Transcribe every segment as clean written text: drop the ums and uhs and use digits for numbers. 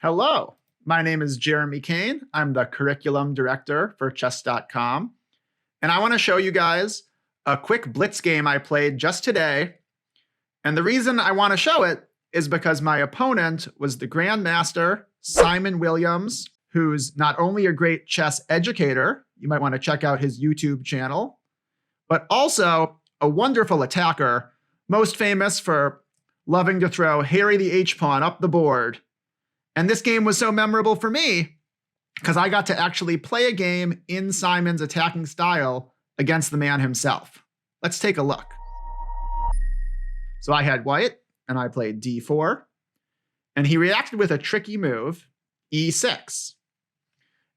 Hello, my name is Jeremy Kane. I'm the Curriculum Director for Chess.com. And I want to show you guys a quick blitz game I played just today. And the reason I want to show it is because my opponent was the Grandmaster, Simon Williams, who's not only a great chess educator, you might want to check out his YouTube channel, but also a wonderful attacker, most famous for loving to throw Harry the H-pawn up the board. And this game was so memorable for me because I got to actually play a game in Simon's attacking style against the man himself. Let's take a look. So I had white, and I played d4, and he reacted with a tricky move, e6.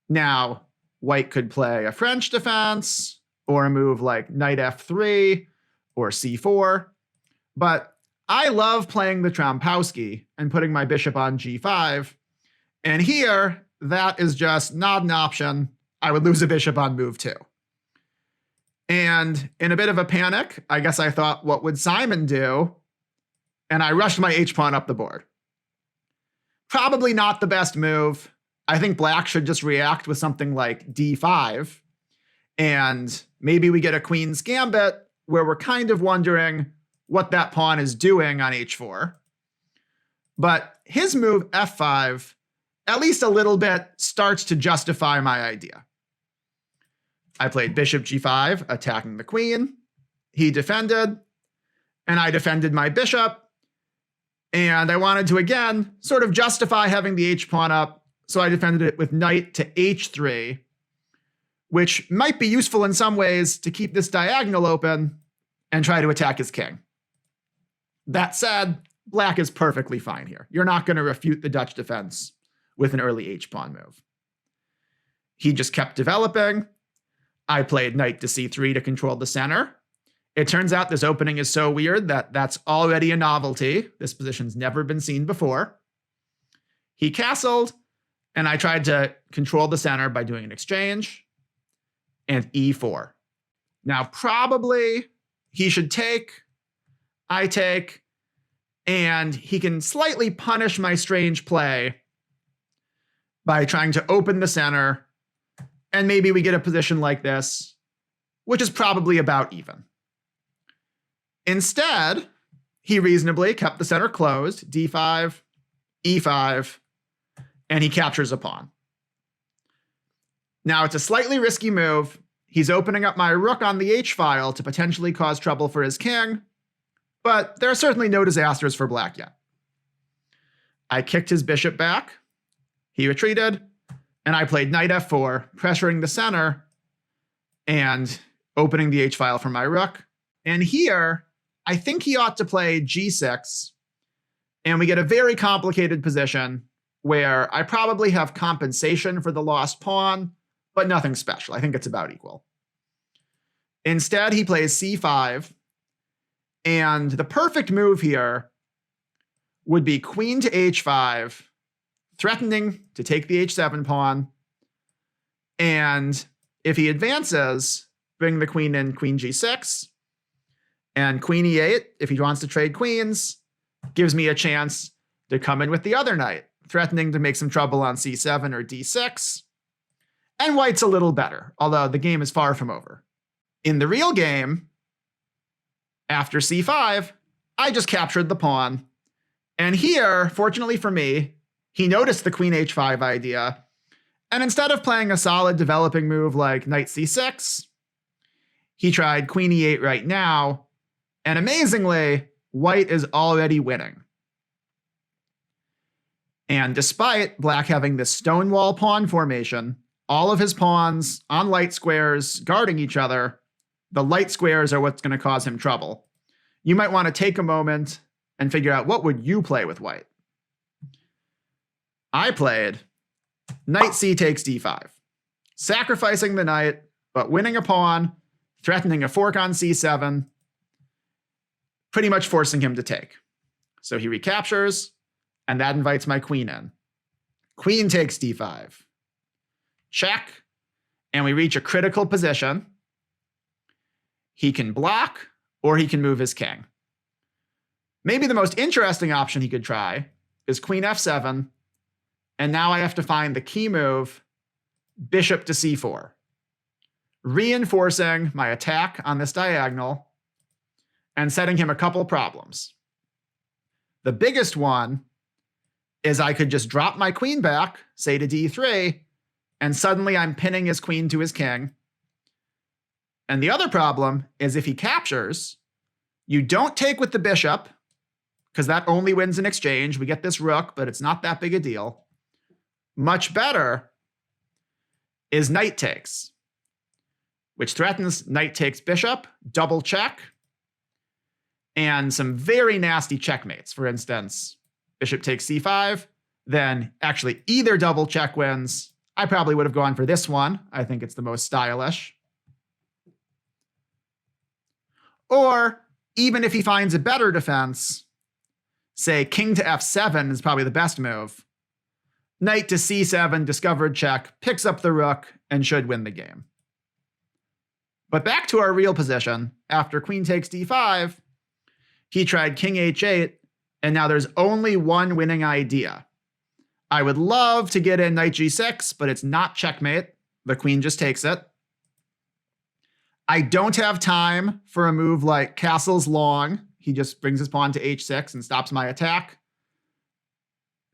Now, white could play a French defense, or a move like knight f3, or c4, but I love playing the Trompowsky and putting my bishop on g5, and here, that is just not an option. I would lose a bishop on move 2. And in a bit of a panic, I guess I thought, what would Simon do? And I rushed my h-pawn up the board. Probably not the best move. I think black should just react with something like d5, and maybe we get a queen's gambit where we're kind of wondering what that pawn is doing on h4. But his move f5, at least a little bit, starts to justify my idea. I played bishop g5, attacking the queen. He defended, and I defended my bishop. And I wanted to, again, sort of justify having the h-pawn up, so I defended it with knight to h3, which might be useful in some ways to keep this diagonal open and try to attack his king. That said, black is perfectly fine here. You're not going to refute the Dutch defense with an early h-pawn move. He just kept developing. I played knight to c3 to control the center. It turns out this opening is so weird that that's already a novelty. This position's never been seen before. He castled, and I tried to control the center by doing an exchange, and e4. Now, probably he should take, I take, and he can slightly punish my strange play by trying to open the center, and maybe we get a position like this, which is probably about even. Instead, he reasonably kept the center closed, d5, e5, and he captures a pawn. Now, it's a slightly risky move. He's opening up my rook on the h-file to potentially cause trouble for his king, but there are certainly no disasters for black yet. I kicked his bishop back. He retreated, and I played knight f4, pressuring the center and opening the h-file for my rook. And here, I think he ought to play g6, and we get a very complicated position where I probably have compensation for the lost pawn, but nothing special. I think it's about equal. Instead, he plays c5, and the perfect move here would be queen to h5, threatening to take the h7 pawn, and if he advances, bring the queen in, queen g6, and queen e8, if he wants to trade queens, gives me a chance to come in with the other knight, threatening to make some trouble on c7 or d6. And white's a little better, although the game is far from over. In the real game, after c5, I just captured the pawn. And here, fortunately for me, he noticed the queen h5 idea. And instead of playing a solid developing move like knight c6, he tried queen e8 right now. And amazingly, white is already winning. And despite black having this stonewall pawn formation, all of his pawns on light squares guarding each other, the light squares are what's going to cause him trouble. You might want to take a moment and figure out, what would you play with white? I played knight c takes d5, sacrificing the knight, but winning a pawn, threatening a fork on c7, pretty much forcing him to take. So he recaptures, and that invites my queen in. Queen takes d5. Check, and we reach a critical position. He can block, or he can move his king. Maybe the most interesting option he could try is queen f7, And now I have to find the key move, bishop to c4, reinforcing my attack on this diagonal and setting him a couple problems. The biggest one is I could just drop my queen back, say to d3, and suddenly I'm pinning his queen to his king. And the other problem is if he captures, you don't take with the bishop, because that only wins in exchange. We get this rook, but it's not that big a deal. Much better is knight takes, which threatens knight takes bishop, double check, and some very nasty checkmates. For instance, bishop takes c5, then actually either double check wins. I probably would have gone for this one. I think it's the most stylish. Or even if he finds a better defense, say king to f7 is probably the best move. Knight to c7, discovered check, picks up the rook, and should win the game. But back to our real position. After queen takes d5, he tried king h8, and now there's only one winning idea. I would love to get in knight g6, but it's not checkmate. The queen just takes it. I don't have time for a move like castle's long. He just brings his pawn to h6 and stops my attack.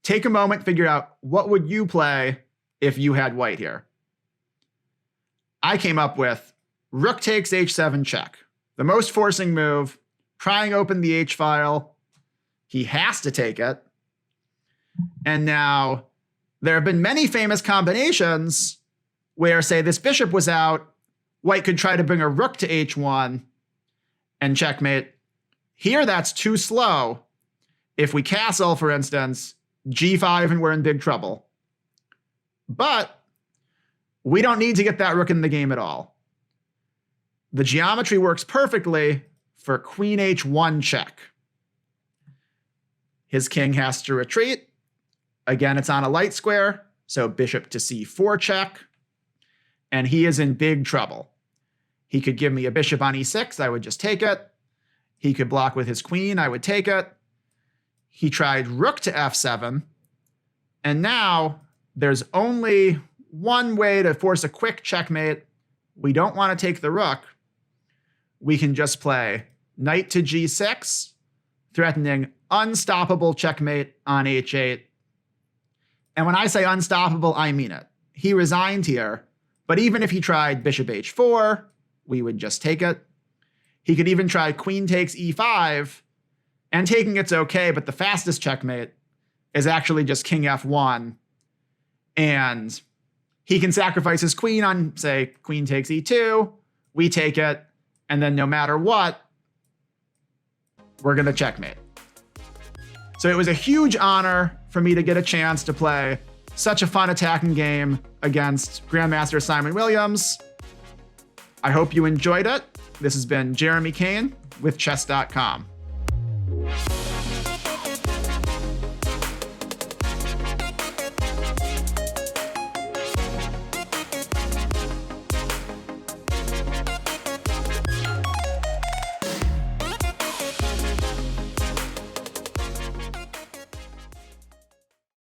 Take a moment, figure out what would you play if you had white here. I came up with rook takes h7 check. The most forcing move, prying open the h file. He has to take it. And now there have been many famous combinations where, say, this bishop was out, white could try to bring a rook to h1 and checkmate. Here, that's too slow. If we castle, for instance, g5 and we're in big trouble. But we don't need to get that rook in the game at all. The geometry works perfectly for queen h1 check. His king has to retreat. Again, it's on a light square, so bishop to c4 check. And he is in big trouble. He could give me a bishop on e6, I would just take it. He could block with his queen, I would take it. He tried rook to f7. And now there's only one way to force a quick checkmate. We don't want to take the rook. We can just play knight to g6, threatening unstoppable checkmate on h8. And when I say unstoppable, I mean it. He resigned here, but even if he tried bishop h4, we would just take it. He could even try queen takes e5, and taking it's okay, but the fastest checkmate is actually just king f1. And he can sacrifice his queen on, say, queen takes e2, we take it, and then no matter what, we're going to checkmate. So it was a huge honor for me to get a chance to play such a fun attacking game against Grandmaster Simon Williams. I hope you enjoyed it. This has been Jeremy Kane with Chess.com.